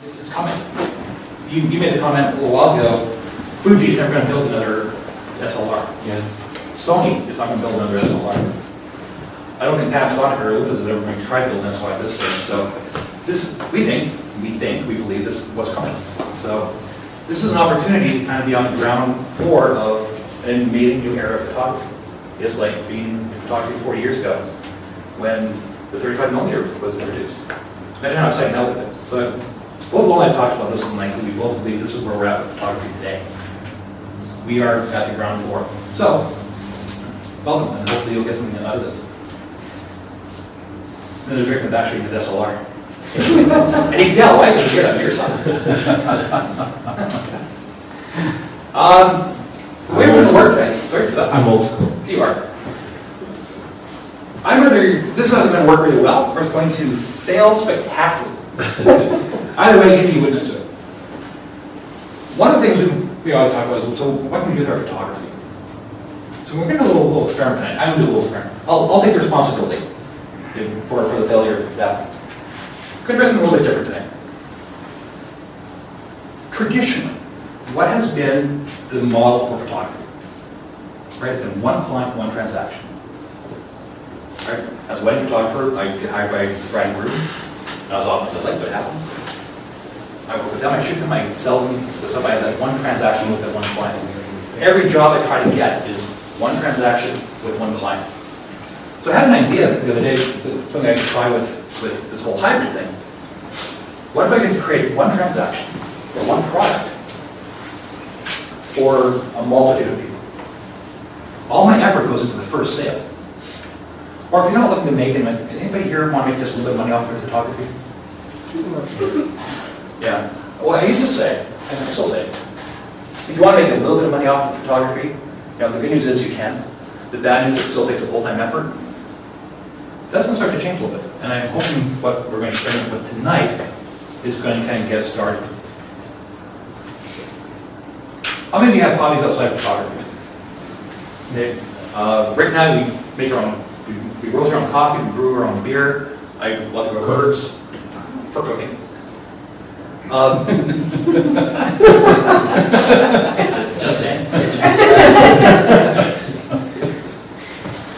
It's coming. You made a comment a little while ago, Fuji's never going to build another SLR. Yeah. Sony is not going to build another SLR. I don't think Panasonic or Olympus is ever going to try to build an SLR this way. So this, we believe this is what's coming. So this is an opportunity to kind of be on the ground floor of an amazing new era of photography. It's like being in photography 40 years ago when the 35mm was introduced. Imagine how exciting that would have been. So both Will and I have talked about this in length, and we both believe this is where we're at with photography today. We are at the ground floor. So, welcome, and hopefully you'll get something out of this. Another trick with actually his SLR. And you can tell, right? Because you get on your side. The way we're going to work, guys. Sorry for that. I'm old school. You are. I'm whether this is either going to work really well or it's going to fail spectacularly. Either way, you can be witness to it. One of the things we always talk about is, so what can we do with our photography? So we're going to do a little experiment tonight. I'm going to do a little experiment. I'll take the responsibility for the failure of that. Could address something a little bit different today. Traditionally, what has been the model for photography? Right, it's been one client, one transaction. Right? As a wedding photographer, I get hired by the bride and groom. Not as often as I'd like, but it happens. I work with them, I shoot them, I sell them to somebody. I have that one transaction with that one client. Every job I try to get is one transaction with one client. So I had an idea the other day, something I could try with this whole hybrid thing. What if I could create one transaction or one product for a multitude of people? All my effort goes into the first sale. Or if you're not looking to make it, anybody here want to make just a little bit of money off their photography? Yeah. Well, I used to say, and I still say, if you want to make a little bit of money off of photography, the good news is you can. The bad news is it still takes a full-time effort. That's going to start to change a little bit. And I'm hoping what we're going to experiment with tonight is going to kind of get us started. How many of you have hobbies outside of photography? Right now we make our own, we roast our own coffee, we brew our own beer. I love to grow herbs for cooking. Just saying.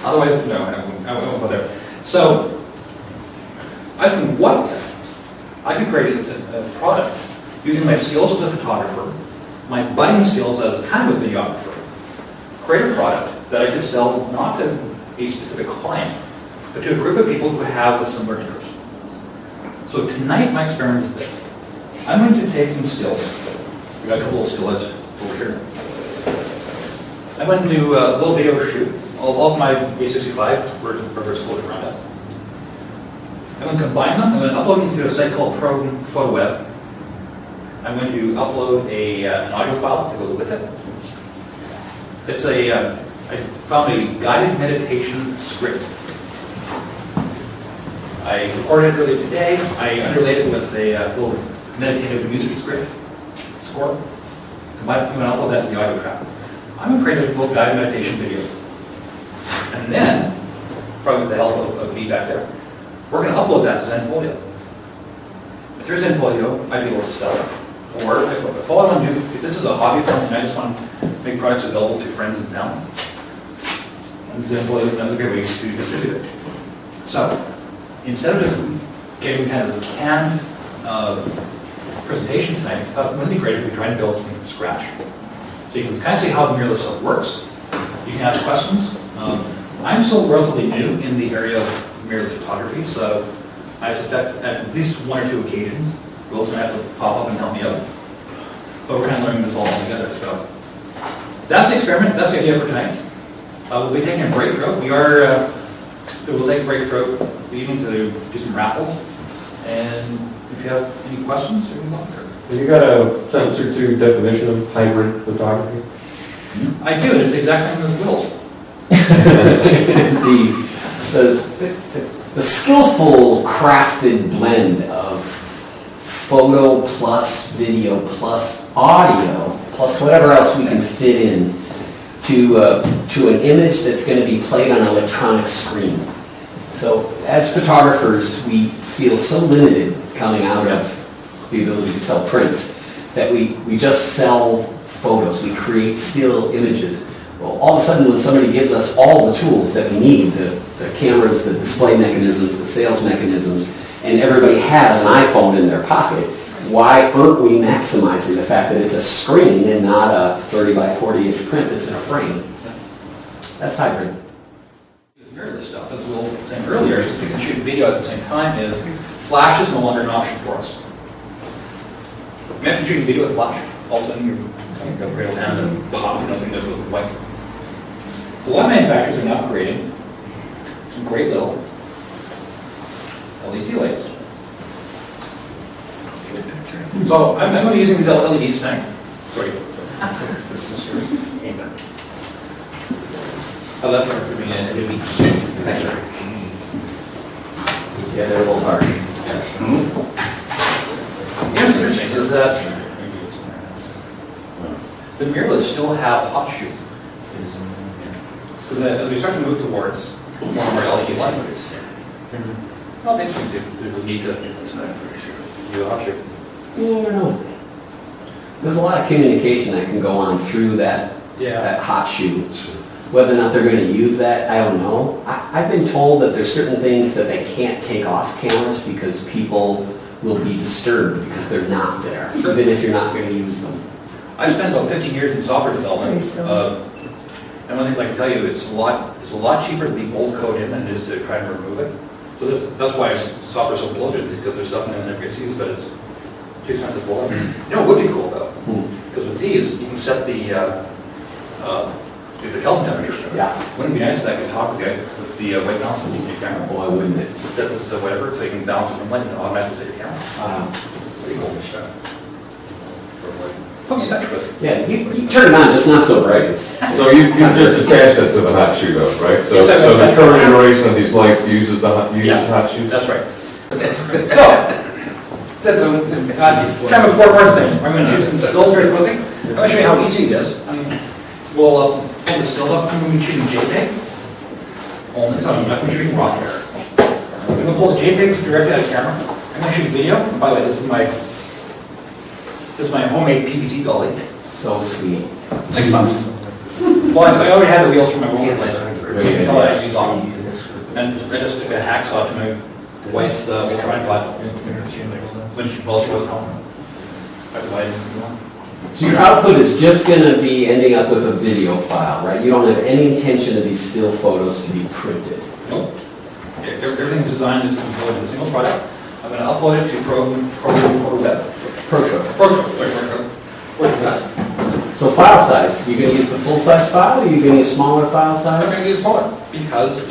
Otherwise, no, I won't go there. So, I was thinking, what if I could create a product using my skills as a photographer, my budding skills as kind of a videographer, create a product that I could sell not to a specific client, but to a group of people who have a similar interest. So tonight my experiment is this. I'm going to take some stills. We've got a couple of stills over here. I'm going to do a little video shoot. All of my A65 were reverse floated around it. I'm going to combine them. I'm going to upload them to a site called Pro Photo Web. I'm going to upload an audio file that goes with it. It's I found a guided meditation script. I recorded it earlier today. I underlaid it with a little meditative music score. Combine it, I'm going to upload that to the audio track. I'm going to create a little guided meditation video. And then, probably with the help of me back there, we're going to upload that to Zenfolio. If there's Zenfolio, I'd be able to sell it. Or if all I want to do, if this is a hobby for me and I just want to make products available to friends and family, and Zenfolio is another great way to distribute it. So, instead of just getting kind of this canned presentation tonight, I thought it would be great if we tried to build something from scratch. So you can kind of see how the mirrorless stuff works. You can ask questions. I'm still relatively new in the area of mirrorless photography, so I suspect at least one or two occasions, Will's going to have to pop up and help me out. But we're kind of learning this all together, so. That's the experiment, that's the idea for tonight. We'll be taking a break throughout. We'll take a break throughout the evening to do some raffles. And if you have any questions, you can go there. Have you got a sentence or two definition of hybrid photography? I do, it's the exact same as Will's. It's the skillful, crafted blend of photo plus video plus audio plus whatever else we can fit in to an image that's going to be played on an electronic screen. So as photographers, we feel so limited coming out of the ability to sell prints, that we just sell photos, we create still images. Well, all of a sudden, when somebody gives us all the tools that we need, the cameras, the display mechanisms, the sales mechanisms, and everybody has an iPhone in their pocket, why aren't we maximizing the fact that it's a screen and not a 30 by 40 inch print that's in a frame? That's hybrid. Mirrorless stuff, as we were saying earlier, is we can shoot video at the same time, is flash is no longer an option for us. Imagine shooting video with flash, all of a sudden you're going to rail down and pop, you know, thing goes with white. So a lot of manufacturers are now creating some great little LED lights. So I'm going to be using these LEDs tonight. Sorry. I left her for being an LED. Yeah, they're a little harsh. You know what's interesting is that the mirrorless still have hot shoes. Because as we start to move towards more and more LED lights, well, it's interesting if there's a need to do a hot shoe. I don't know. There's a lot of communication that can go on through that hot shoe. Whether or not they're going to use that, I don't know. I've been told that there's certain things that they can't take off cameras because people will be disturbed because they're not there, even if you're not going to use them. I've spent about 15 years in software development, and one of the things I can tell you is it's a lot cheaper to leave old code in than it is to try and remove it. So that's why software is so bloated, because there's stuff in it that never gets used, but it's too expensive to blow. You know what would be cool though? Because with these, you can set the Kelvin temperature. Yeah. Wouldn't it be nice if I could talk with the white balance and your camera? Why wouldn't it? Set this to whatever, so you can balance it from light and automatically set your camera. Pretty cool. Put me in touch with. Yeah, you turn it on, just not so bright. It's So you just attached it to the hot shoe though, right? So the current iteration of these lights uses the hot shoe? That's right. That's kind of a four-part thing. I'm going to shoot some stills very quickly. I'm going to show you how easy it is. We'll pull the stills up. I'm going to be shooting JPEG. Only, so I'm not going to be shooting raw here. I'm going to pull the JPEGs directly out of the camera. I'm going to shoot video. And by the way, this is my homemade PVC dolly. so sweet. 6 months. Well, I already had the wheels for my rollerblades until I use on them. And I just took a hacksaw to my wife's ultralight platform when she wasn't home. So your output is just going to be ending up with a video file, right? You don't have any intention of these still photos to be printed. Nope. Everything's designed as composed in a single product. I'm going to upload it to Photo Web. ProShow. Where's that? So file size, you going to use the full size file or are you going to use smaller file I'm size? going to use smaller because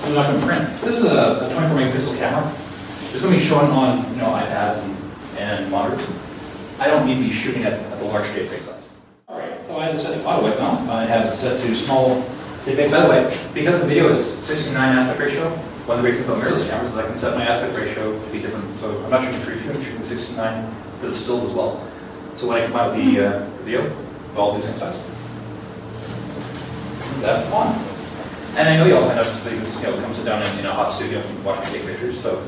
I'm not going to print. This is a 24 megapixel camera. It's going to be shown on iPads and monitors. I don't need to be shooting at the large JPEG size. All right, so I have it set to auto white balance. I have it set to small JPEG. By the way, because the video is 69 aspect ratio, one of the great things about mirrorless cameras is I can set my aspect ratio to be different. So I'm not shooting 3:2, I'm shooting 69 for the stills as well. So when I come out with the video, it'll all be the same size. That's fun. And I know you all signed up so you can come sit down in a hot studio and watch me take pictures. So.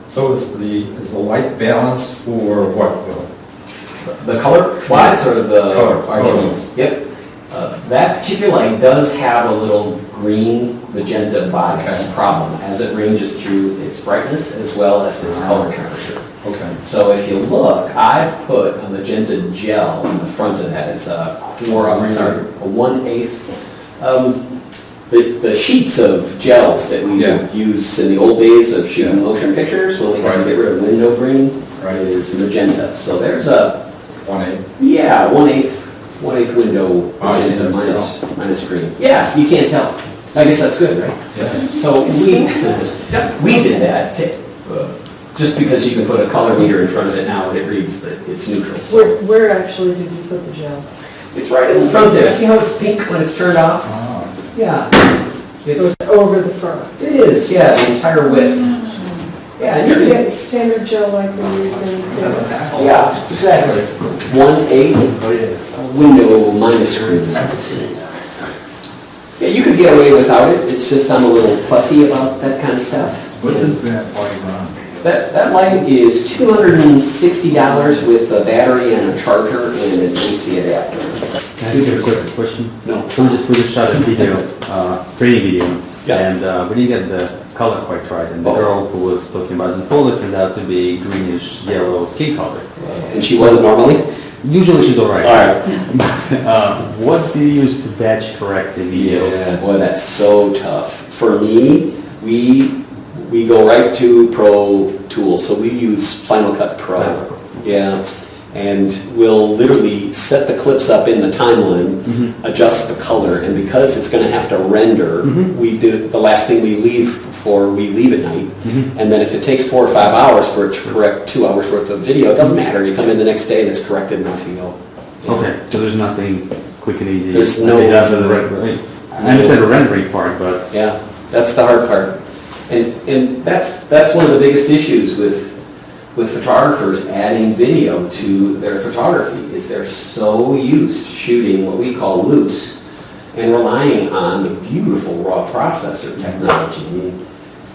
So is the light balanced for what, Bill? The color lights or the Color. RGBs? Yep. That particular light does have a little green magenta bias Okay. problem as it ranges through its brightness as well as its color temperature. Okay. So if you look, I've put a magenta gel in the front of that. It's a 1/8. The sheets of gels that we Yeah. use in the old days of shooting motion pictures, when we had to Right. get rid of window green, Right. is magenta. So there's a 1/8. 1/8 window Oh, you magenta didn't minus green. Yeah, you can't tell. I guess that's good, right? Yeah. So we did that, just because you can put a color meter in front of it now and it reads that it's neutral. So Where actually did you put the gel? it's right in the front there. See how it's pink when it's turned off? Ah. Yeah. So it's over the front? It is, yeah, the entire width. Yeah, and you're- Standard gel like we use in. yeah, exactly. 1/8 window minus green. Yeah, you could get away without it. It's just I'm a little fussy about that kind of stuff. What does that light run? That light is $260 with a battery and a charger and an AC adapter. Can I ask you a quick question? No. We just shot a video, training video, Yeah. and we didn't get the color quite right. And the Oh. girl who was talking about the folder turned out to be greenish yellow skin color. And she wasn't normally? Usually she's all right. All right. What do you use to batch correct the video? Yeah, boy, that's so tough. For me, we go right to Pro Tools, so we use Final Cut Pro. Yeah, and we'll literally set the clips up in the timeline, adjust the color, and because it's gonna have to render, we do, the last thing we leave before we leave at night, and then if it takes 4 or 5 hours for it to correct 2 hours worth of video, it doesn't matter, you come in the next day and it's corrected and off you go. Yeah. Okay, so there's nothing quick and easy. There's like no it does easy in the way. right. I understand the rendering part, but Yeah, that's the hard part. And that's one of the biggest issues with photographers adding video to their photography, is they're so used to shooting what we call loose and relying on the beautiful raw processor technology. I mean,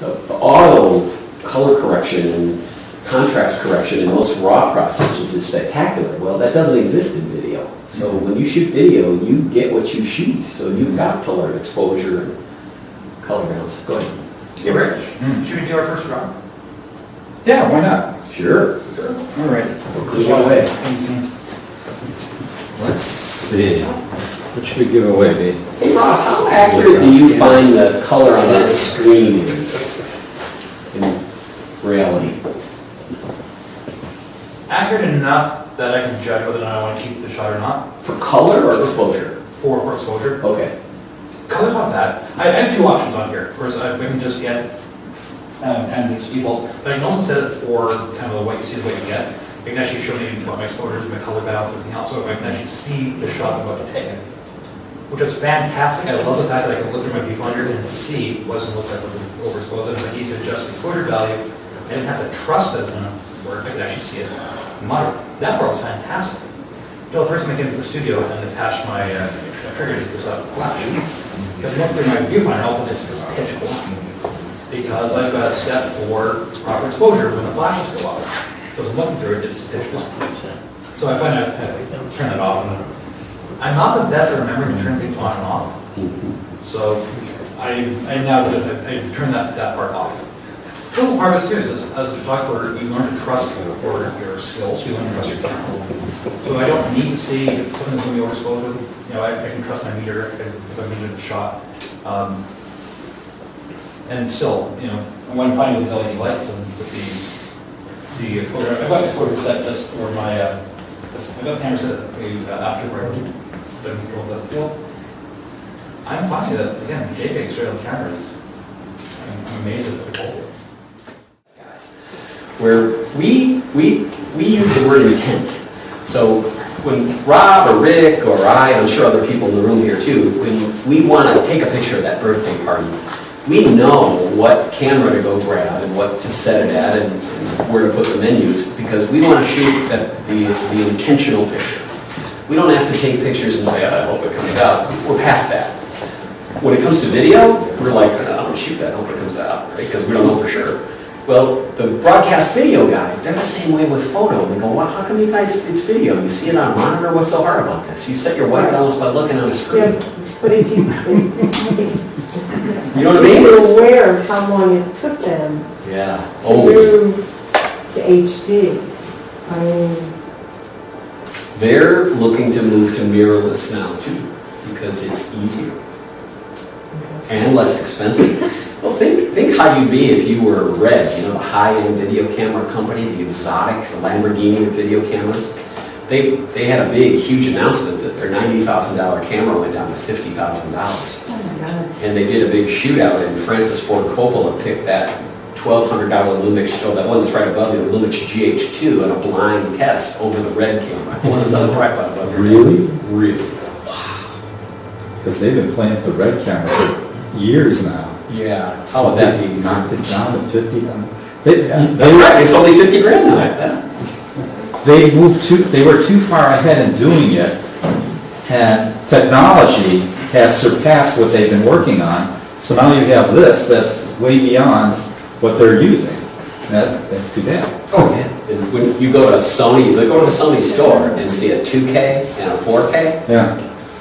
the auto color correction and contrast correction in most raw processors is spectacular. Well, that doesn't exist in video. So when you shoot video, you get what you shoot. So you've got to learn exposure and color balance. Go ahead. Hey, Rich, should we do our first drop? Yeah, why not? Sure. All right. Just one away. Let's see. What should we give away, babe? Hey Rob, how accurate do you find the color on that screen is in reality? Accurate enough that I can judge whether or not I want to keep the shot or not, For color or exposure? for exposure. Okay. Color's not bad. I have two options on here. First, I can just get kind of its default, but I can also set it for kind of the what you see is what you get. I can actually show you what my exposure is, my color balance, everything else, so I can actually see the shot I'm about to take, which is fantastic. I love the fact that I can look through my viewfinder and see what it's going to look like with the overexposed. And if I need to adjust the exposure value, I didn't have to trust that it's going to work. I could actually see it moderate. That part was fantastic. So the first time I came to the studio and attached my trigger to this flash, because looking through my viewfinder also just goes pitch black, because I've got it set for proper exposure when the flashes go off. So as I'm looking through it, it's pitch black. So I find I turn it off. And I'm not the best at remembering to turn things on and off. So I now that I've turned that part off. The little part of it too is, as a photographer, you learn to trust your skills, you learn to trust your camera. So I don't need to see if something's going to be overexposed. You know, I can trust my meter if I meter the shot. And still, you know, when I'm playing with these LED lights and with the exposure, I've got exposure set just for my, I've got the camera set to after where I do, so I can control the field. I'm finding that, again, JPEG straight on the camera is, I'm amazed at the quality. Guys, where we use the word intent. So when Rob or Rick or I'm sure other people in the room here too, when we want to take a picture of that birthday party, we know what camera to go grab and what to set it at and where to put the menus, because we want to shoot the intentional picture. We don't have to take pictures and say, I hope it comes out. We're past that. When it comes to video, we're like, I don't shoot that, I hope it comes out, right? Because we don't know for sure. Well, the broadcast video guys, they're the same way with photo. They go, wow, how come you guys, it's video? You see it on a monitor, what's so hard about this? You set your white balance by looking on a screen. Yeah, but if you, You know what I if mean? you're aware of how long it took them Yeah. to move to HD, I mean, They're looking to move to mirrorless now too, because it's easier and less expensive. Well, think how you'd be if you were Red, you know, the high-end video camera company, the exotic, the Lamborghini of video cameras. They had a big, huge announcement that their $90,000 camera went down to $50,000. oh my God. And they did a big shootout, and Francis Ford Coppola picked that $1,200 Lumix, oh, that one that's right above you, the Lumix GH2, in a blind test over the Red camera. The one that's on the right above you. Really? Really. Because they've been playing with the red camera for years now. Yeah. How So would that they be? knocked it down to 50. That's right, it's only 50 grand now. Yeah. They were too far ahead in doing it, and technology has surpassed what they've been working on, So now you have this that's way beyond what they're using. That's too bad. Oh, yeah. And when you go to Sony, they go to the Sony store and see a 2K and a 4K, Yeah.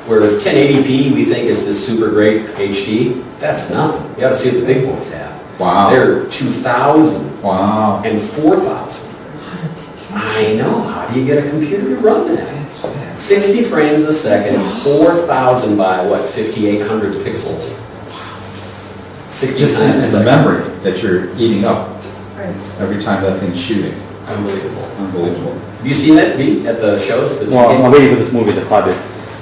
where 1080p we think is this super great HD, that's nothing. You ought to see what the big boys have. Wow. They're 2,000 Wow. and 4,000. I know, how do you get a computer to run that? 60 frames a second, 4,000 by what, 5,800 pixels? 60 Just times a in the second. memory that you're eating up every time that thing's shooting. Unbelievable. Unbelievable. Have you seen that, Pete, at the shows? The Well, 2K? I'm waiting for this movie, The Hobbit,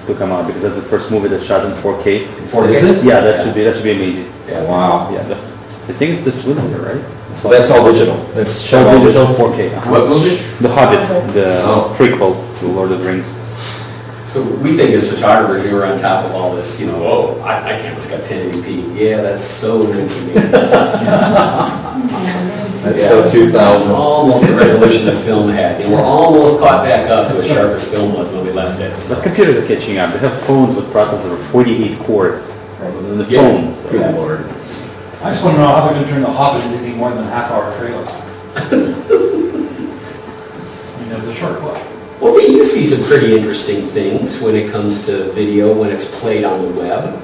to come out, because that's the first movie that's shot in 4K. 4K? Is it? Yeah, that should be amazing. Yeah. Wow. Yeah, I think it's this winter, right? So that's all digital. It's Show all digital digital. 4K. uh-huh. What movie? The Hobbit, the Oh. prequel to Lord of the Rings. So we think as photographers, we were on top of all this, you know, oh, I camera's got 1080p. Yeah, that's so 1980s. That's so 2000. Almost the resolution that film had. And we're almost caught back up to as sharp as film was when we left it. But So. computers are catching up. They have phones with processors of 48 cores. And the Yeah. phones. Good Lord. I just want to know how they're going to turn the Hobbit into anything more than a half-hour trailer. I mean, it's a short clip. Well, you see some pretty interesting things when it comes to video, when it's played on the web.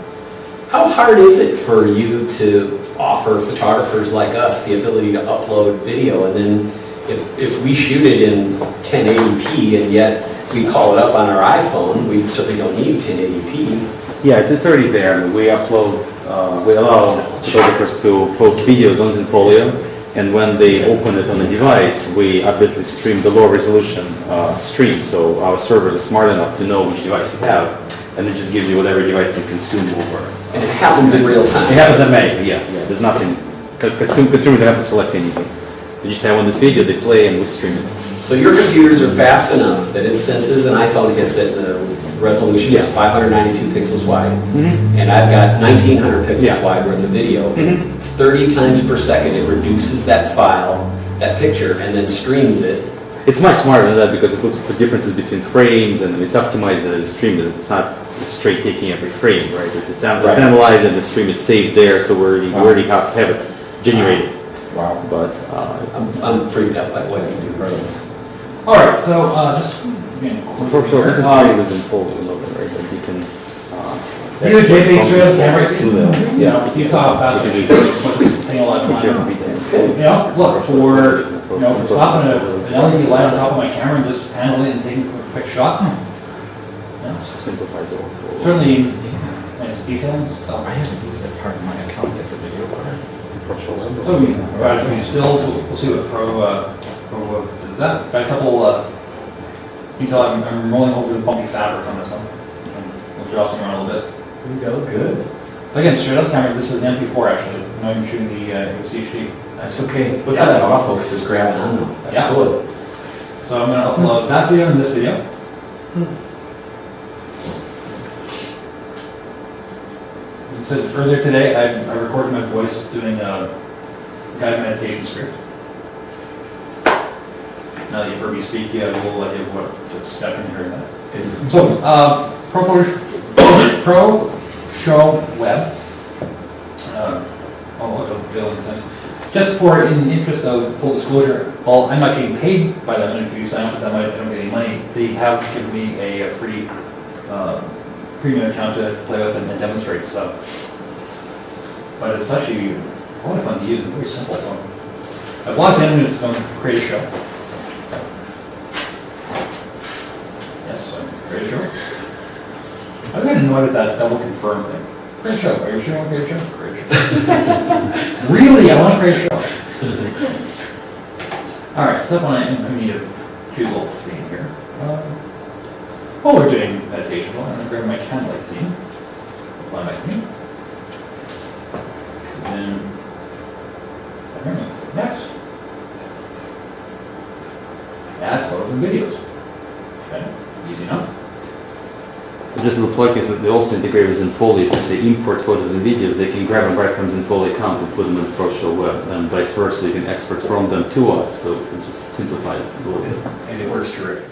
How hard is it for you to offer photographers like us the ability to upload video, and then if we shoot it in 1080p and yet we call it up on our iPhone, we certainly don't need 1080p. Yeah, it's already there. I mean, we upload, we allow photographers to post videos on Zenfolio, and when they open it on the device, we obviously stream the low resolution stream, so our servers are smart enough to know which device you have, and it just gives you whatever device can consume over. And it happens in real It time. happens automatically, yeah, there's nothing, consumers don't have to select anything. They just have on this video, they play and we stream it. So your computers are fast enough that it senses an iPhone hits it, and the resolution is Yeah. 592 pixels wide, and I've got 1,900 pixels Yeah. wide worth of video. Mhm. It's 30 times per second. It reduces that file, that picture, and then streams it. It's much smarter than that because it looks for differences between frames and it's optimized as a stream. It's not straight taking every frame, right? It's Right. analyzed and the stream is saved there, so we already have it generated. Wow. But I'm freaked out by what it's doing. All right, so just, again, for sure, this is how it was in full, right? Like you can. you a JPEG straight on camera, To the, you know, you saw how fast it put this thing a lot of time. You know, look, for, you know, for slapping an LED light on top of my camera and just handling it and taking a quick shot. You know, Simplifies the workflow. certainly, nice details, so. I have to use that part of my account at the video part. So we got a few stills, we'll see what Pro is that. Got a couple, you can tell I'm rolling over the bumpy fabric on this one. And we'll draw some around a little bit. There you go, good. Again, straight up camera, this is an MP4 actually, I'm not even shooting the UCHD. That's okay. Look how that autofocus is grabbing on them. That's Yeah. good. So I'm gonna upload that video and this video. It said earlier today, I recorded my voice doing a guided meditation script. Now that you've heard me speak, you have a little idea of what to expect when you're hearing that. So, Pro Show Web. Just for, in the interest of full disclosure, well, I'm not getting paid by them, and if you sign up with them, I don't get any money. They have given me a free premium account to play with and demonstrate stuff. But it's actually a lot of fun to use and very simple. So I've logged in and it's going to create a show. Yes, so create a show. I've got annoyed at that double confirm thing. Create a show. Are you sure you want to create a show? Create a show. Really? I want to create a show. All right, step one, I need to choose a little theme here. While we're doing meditation, I'm going to grab my candlelight theme. Apply my theme. And then, next. Add photos and videos. Okay, easy enough. Just the plug is that they also integrate with Zenfolio. If they say import photos and videos, they can grab and write from Zenfolio account and put them in the ProShow web, and vice versa. You can export from them to us, so it just simplifies it a little bit. And it works terrific.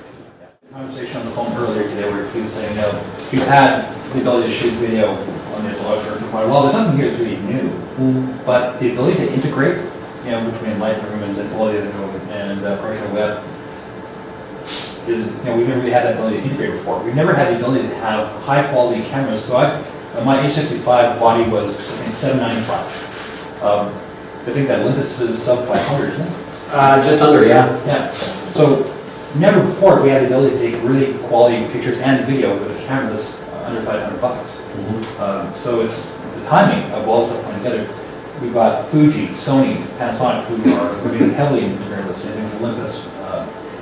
Conversation on the phone earlier today where he was saying, you know, we've had the ability to shoot video on on the SLR for quite a while. There's nothing here that's really new, but the ability to integrate, between Lightroom and Zenfolia and ProShow Web is, we've never really had that ability to integrate before. We've never had the ability to have high quality cameras. So my H65 body was, I think, $795. I think that Olympus is sub 500, isn't it? Just under, yeah. Yeah. So never before have we had the ability to take really quality pictures and video with a camera that's under $500. So it's the timing of all this stuff coming together. We've got Fuji, Sony, Panasonic, who are moving heavily into mirrorless, and Olympus.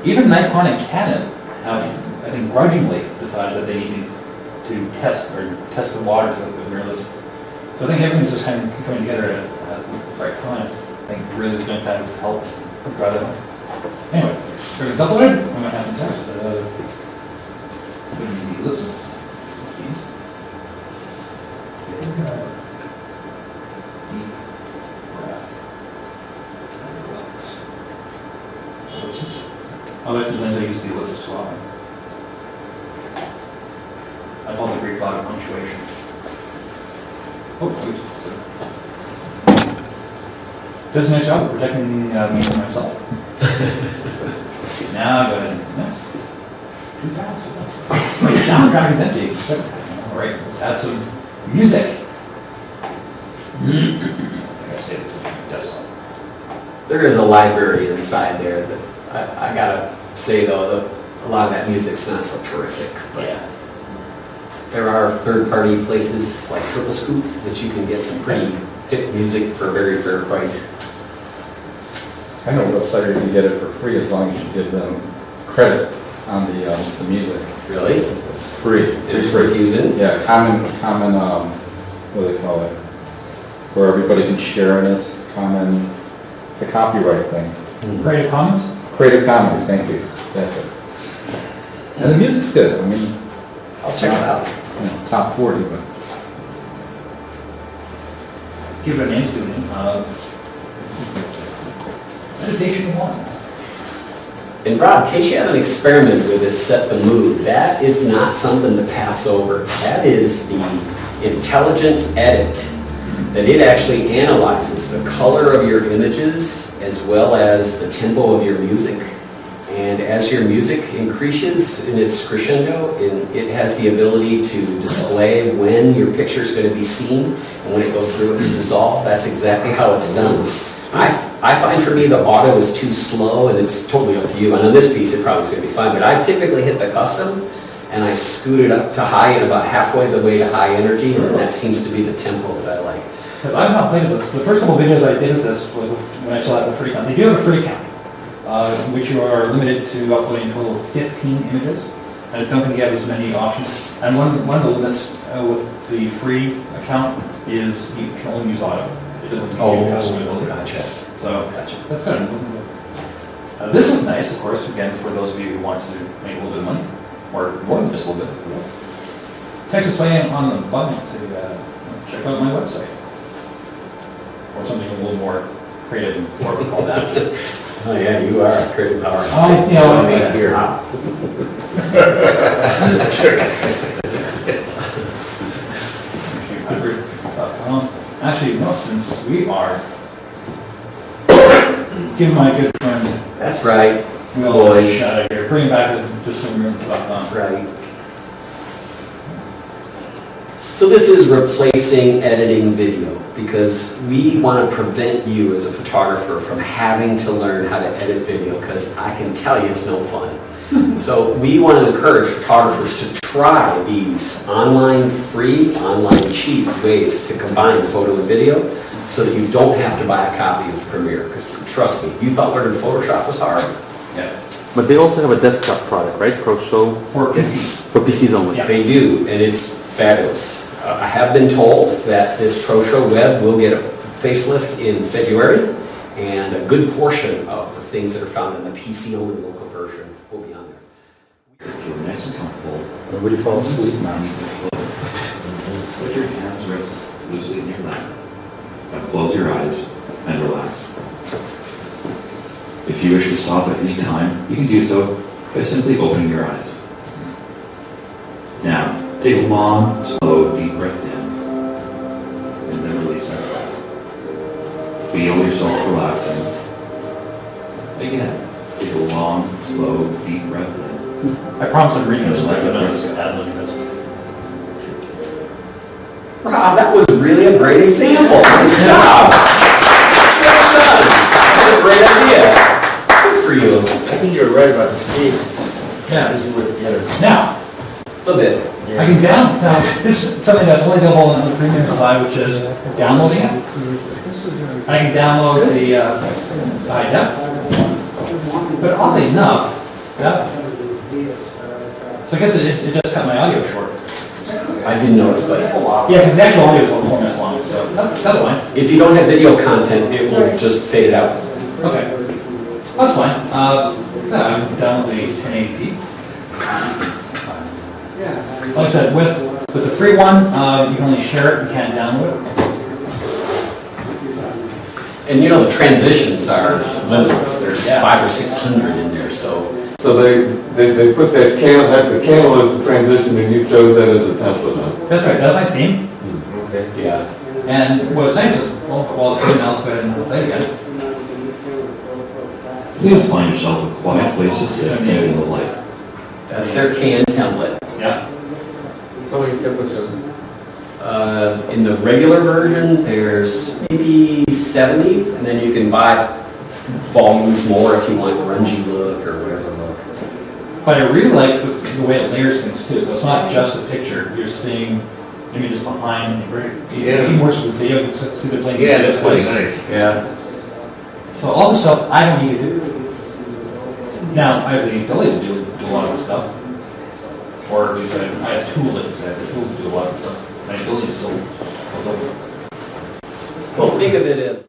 Even Nikon and Canon have, I think, grudgingly decided that they need to test the waters with mirrorless. So I think everything's just kind of coming together at the right time. I think really is going to kind of help drive that home. Anyway, everything's uploaded. I'm going to have some tests. Putting the ellipses. These. Deep breath. Ellipses. Oh, that's the lens I use the ellipses as well. I call the Greek god of punctuation. Oh, oops. Does a nice job of protecting me from myself. Now go ahead. Next. Too fast. Wait, soundtrack is empty. All right, let's add some music. I think I saved it to my desktop. There is a library inside there that I gotta say though, that a lot of that music's not so terrific. But Yeah. there are third-party places like Triple Scoop that you can get some pretty hit music for a very fair price. I know a website where you can get it for free as long as you give them credit on the music. Really? It's free. It's worth using? Yeah, common, what do they call it? Where everybody can share in it, it's a copyright thing. Creative Commons? Creative Commons, thank you, that's it. And the music's good, I mean. I'll check it out. Top 40, but. Give it a name to it. Meditation 1. And Rob, in case you haven't experimented with this set the mood, that is not something to pass over. That is the intelligent edit, that it actually analyzes the color of your images as well as the tempo of your music. And as your music increases in its crescendo, it has the ability to display when your picture is going to be seen, and when it goes through its dissolve, that's exactly how it's done. I find for me the auto is too slow, and it's totally up to you. And on this piece, it probably is going to be fine, but I typically hit the custom, and I scoot it up to high and about halfway the way to high energy, and that seems to be the tempo that I like. Because I've not played with this. The first couple of videos I did of this was when I still had the free count. They do have a free count, which you are limited to uploading a total of 15 images. And I don't think you have as many options. And one of the limits with the free account is you can only use auto. It doesn't give you custom ability. Gotcha. So Gotcha. that's good. This is nice, of course, again, for those of you who want to make a little bit of money, or more than just a little bit. Text us way on the button and say, check out my website. Or something a little more creative and what we call that. Oh yeah, you are a creative power. Here. Actually, no, since we are, give my good friend That's right. Will Boys. a shout out here. Bring him back to swimrooms.com. That's right. So this is replacing editing video, because we want to prevent you as a photographer from having to learn how to edit video, because I can tell you it's no fun. So we want to encourage photographers to try these online free, online cheap ways to combine photo and video, so that you don't have to buy a copy of Premiere. Because trust me, you thought learning Photoshop was hard. Yeah. But they also have a desktop product, right? ProShow? For PCs. For PCs only. Yeah. They do, and it's fabulous. I have been told that this ProShow Web will get a facelift in February, and a good portion of the things that are found in the PC-only local version will be on there. You're nice and comfortable. Nobody falls asleep now. Put your hands rest loosely in your lap. Now close your eyes and relax. If you wish to stop at any time, you can do so by simply opening your eyes. Now, take a long, slow, deep breath in. feel yourself relaxing. Again, take a long, slow, deep breath in. I promise I'm reading this, like, I'm not just ad-libbing this. Rob, that was really a great example. Nice job. Well done. That's a great idea. Good for you. I think you're right about the speed. Yeah. You would get it. Now, A little bit. I can now, this is something that's only available on the premium side, which is downloading it. I can download the high def. But oddly enough, yeah. So I guess it just cut my audio short. I didn't notice, but Yeah, because the actual audio is 4 minutes long, so that's fine. if you don't have video content, it will just fade it out. Okay, that's fine. Yeah, I'm done with the 1080p. Like I said, with the free one, you can only share it, you can't download it. And you know, the transitions are limitless. There's Yeah. 500 or 600 in there, so. So they put that the candle as the transition, and you chose that as a template, huh? That's right, that's my theme. Okay. Yeah. And what's nice is, well, it's good now, let's go ahead and play it again. Just find yourself a quiet place to sit and in the light. That's their canned template. Yeah. How many templates are In the regular version, there's maybe 70, and then you can buy volumes more if you want grungy look or whatever look. But I really like the way it layers things too, so it's not just a picture, you're seeing images behind, it even works with video, you can see they're playing. Yeah, that's really twice. nice. Yeah. So all the stuff I don't need to do. Now, I have the ability to do a lot of the stuff. Or do I have tools that I have the tools to do a lot of the stuff. My ability is still. Well, think of it as